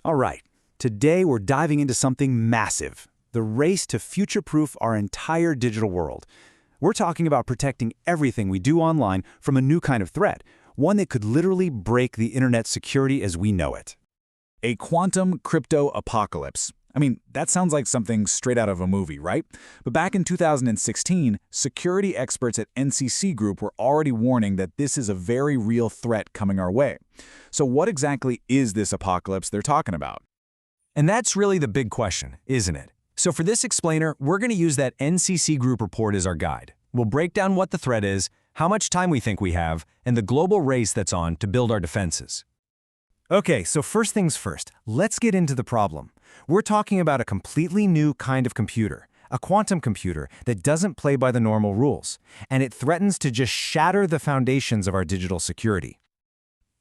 All right, today we're diving into something massive, the race to future-proof our entire digital world. We're talking about protecting everything we do online from a new kind of threat, one that could literally break the internet's security as we know it. A quantum crypto apocalypse. I mean, that sounds like something straight out of a movie, right? But back in 2016, security experts at NCC Group were already warning that this is a very real threat coming our way. So what exactly is this apocalypse they're talking about? And that's really the big question, isn't it? So for this explainer, we're going to use that NCC Group report as our guide. We'll break down what the threat is, how much time we think we have, and the global race that's on to build our defenses. Okay, so first things first, let's get into the problem. We're talking about a completely new kind of computer, a quantum computer that doesn't play by the normal rules, and it threatens to just shatter the foundations of our digital security.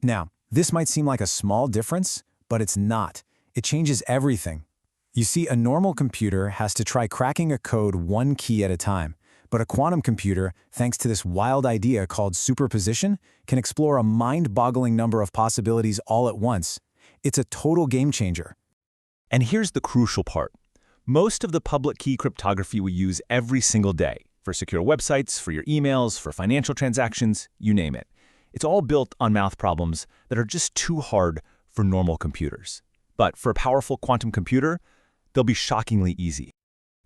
Now, this might seem like a small difference, but it's not. It changes everything. You see, a normal computer has to try cracking a code one key at a time, but a quantum computer, thanks to this wild idea called superposition, can explore a mind-boggling number of possibilities all at once. It's a total game changer. And here's the crucial part. Most of the public key cryptography we use every single day, for secure websites, for your emails, for financial transactions, you name it. It's all built on math problems that are just too hard for normal computers. But for a powerful quantum computer, they'll be shockingly easy.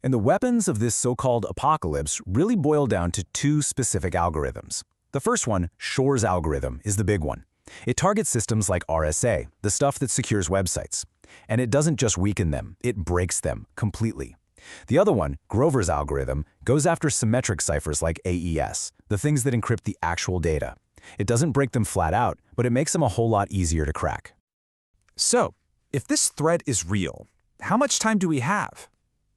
And the weapons of this so-called apocalypse really boil down to two specific algorithms. The first one, Shor's algorithm, is the big one. It targets systems like RSA, the stuff that secures websites. And it doesn't just weaken them, it breaks them completely. The other one, Grover's algorithm, goes after symmetric ciphers like AES, the things that encrypt the actual data. It doesn't break them flat out, but it makes them a whole lot easier to crack. So, if this threat is real, how much time do we have?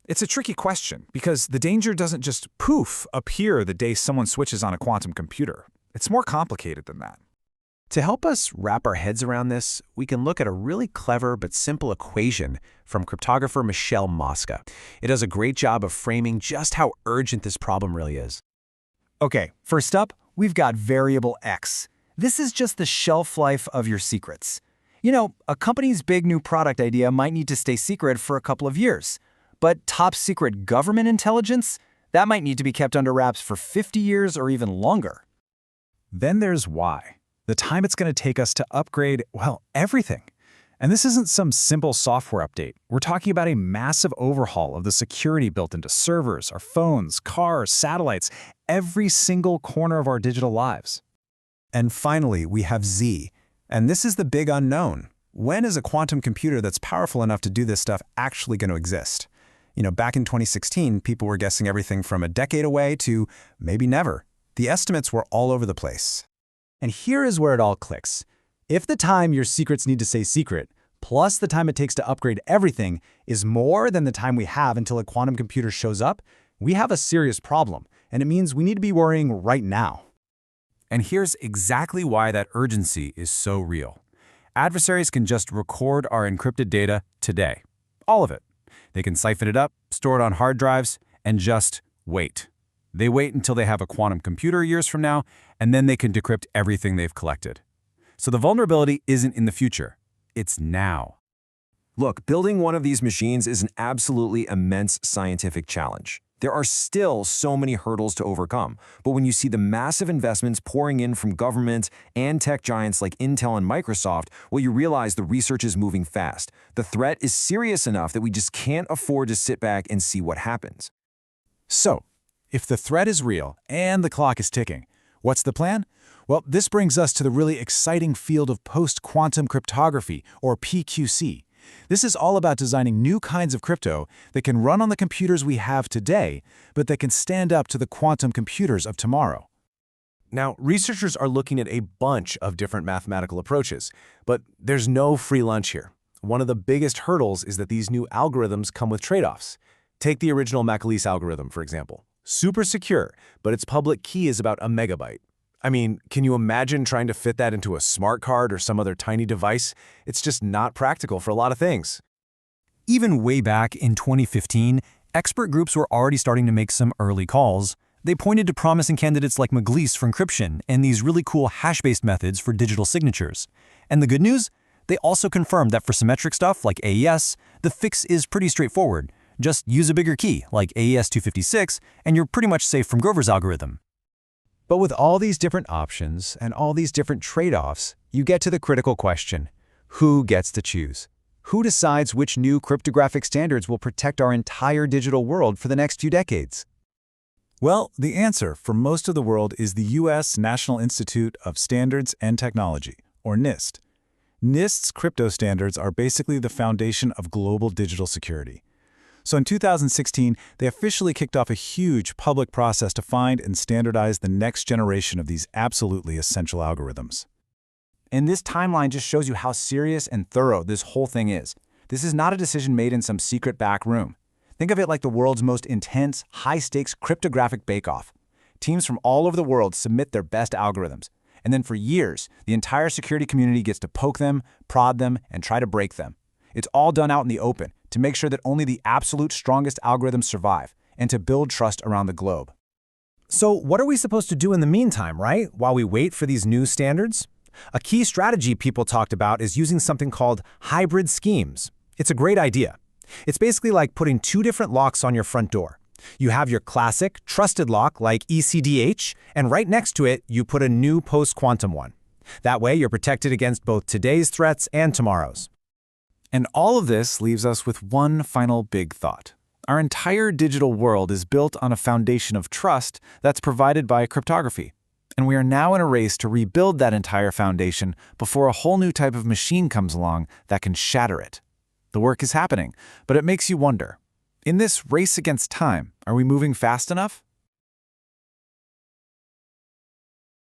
It's a tricky question because the danger doesn't just poof appear the day someone switches on a quantum computer. It's more complicated than that. To help us wrap our heads around this, we can look at a really clever but simple equation from cryptographer Michelle Mosca. It does a great job of framing just how urgent this problem really is. Okay, first up, we've got variable X. This is just the shelf life of your secrets. You know, a company's big new product idea might need to stay secret for a couple of years. But top secret government intelligence, that might need to be kept under wraps for 50 years or even longer. Then there's Y, the time it's going to take us to upgrade, well, everything. And this isn't some simple software update. We're talking about a massive overhaul of the security built into servers, our phones, cars, satellites, every single corner of our digital lives. And finally, we have Z. And this is the big unknown. When is a quantum computer that's powerful enough to do this stuff actually going to exist? You know, back in 2016, people were guessing everything from a decade away to maybe never. The estimates were all over the place. And here is where it all clicks. If the time your secrets need to stay secret, plus the time it takes to upgrade everything, is more than the time we have until a quantum computer shows up, we have a serious problem, and it means we need to be worrying right now. And here's exactly why that urgency is so real. Adversaries can just record our encrypted data today. All of it. They can siphon it up, store it on hard drives, and just wait. They wait until they have a quantum computer years from now, and then they can decrypt everything they've collected. So the vulnerability isn't in the future. It's now. Look, building one of these machines is an absolutely immense scientific challenge. There are still so many hurdles to overcome, but when you see the massive investments pouring in from government and tech giants like Intel and Microsoft, well, you realize the research is moving fast. The threat is serious enough that we just can't afford to sit back and see what happens. So, if the threat is real and the clock is ticking, what's the plan? Well, this brings us to the really exciting field of post-quantum cryptography, or PQC. This is all about designing new kinds of crypto that can run on the computers we have today, but that can stand up to the quantum computers of tomorrow. Now, researchers are looking at a bunch of different mathematical approaches, but there's no free lunch here. One of the biggest hurdles is that these new algorithms come with trade-offs. Take the original Maclise algorithm, for example. Super secure, but its public key is about a megabyte. I mean, can you imagine trying to fit that into a smart card or some other tiny device? It's just not practical for a lot of things. Even way back in 2015, expert groups were already starting to make some early calls. They pointed to promising candidates like Maclise for encryption and these really cool hash-based methods for digital signatures. And the good news? They also confirmed that for symmetric stuff like AES, the fix is pretty straightforward. Just use a bigger key, like AES 256, and you're pretty much safe from Grover's algorithm. But with all these different options and all these different trade-offs, you get to the critical question: who gets to choose? Who decides which new cryptographic standards will protect our entire digital world for the next few decades? Well, the answer for most of the world is the U.S. National Institute of Standards and Technology, or NIST. NIST's crypto standards are basically the foundation of global digital security. So in 2016, they officially kicked off a huge public process to find and standardize the next generation of these absolutely essential algorithms. And this timeline just shows you how serious and thorough this whole thing is. This is not a decision made in some secret back room. Think of it like the world's most intense, high-stakes cryptographic bake-off. Teams from all over the world submit their best algorithms. And then for years, the entire security community gets to poke them, prod them, and try to break them. It's all done out in the open to make sure that only the absolute strongest algorithms survive and to build trust around the globe. So what are we supposed to do in the meantime, right? While we wait for these new standards? A key strategy people talked about is using something called hybrid schemes. It's a great idea. It's basically like putting two different locks on your front door. You have your classic, trusted lock like ECDH, and right next to it, you put a new post-quantum one. That way, you're protected against both today's threats and tomorrow's. And all of this leaves us with one final big thought. Our entire digital world is built on a foundation of trust that's provided by cryptography. And we are now in a race to rebuild that entire foundation before a whole new type of machine comes along that can shatter it. The work is happening, but it makes you wonder, in this race against time, are we moving fast enough?